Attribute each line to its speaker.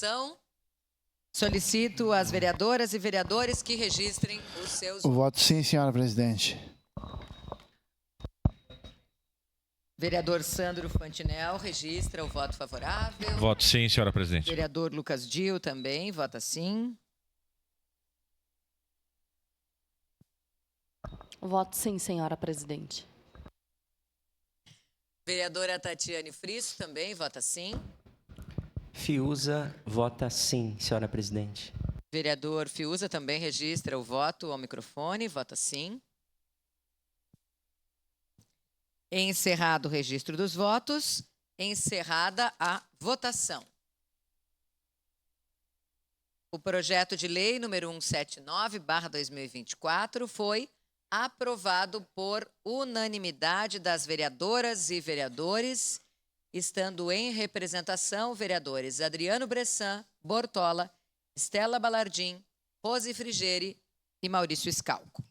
Speaker 1: votação. Solicito às vereadoras e vereadores que registrem os seus
Speaker 2: O voto sim, senhora presidente.
Speaker 1: Vereador Sandro Fantinel registra o voto favorável.
Speaker 3: Voto sim, senhora presidente.
Speaker 1: Vereador Lucas Dil também vota sim.
Speaker 4: Voto sim, senhora presidente.
Speaker 1: Vereadora Tatiane Frisso também vota sim.
Speaker 5: Fiuza vota sim, senhora presidente.
Speaker 1: Vereador Fiuza também registra o voto ao microfone, vota sim. Encerrado o registro dos votos, encerrada a votação. O projeto de lei número 179/2024 foi aprovado por unanimidade das vereadoras e vereadores, estando em representação vereadores Adriano Bressan, Bortola, Estela Balardim, Rose Frigeri e Maurício Scalco.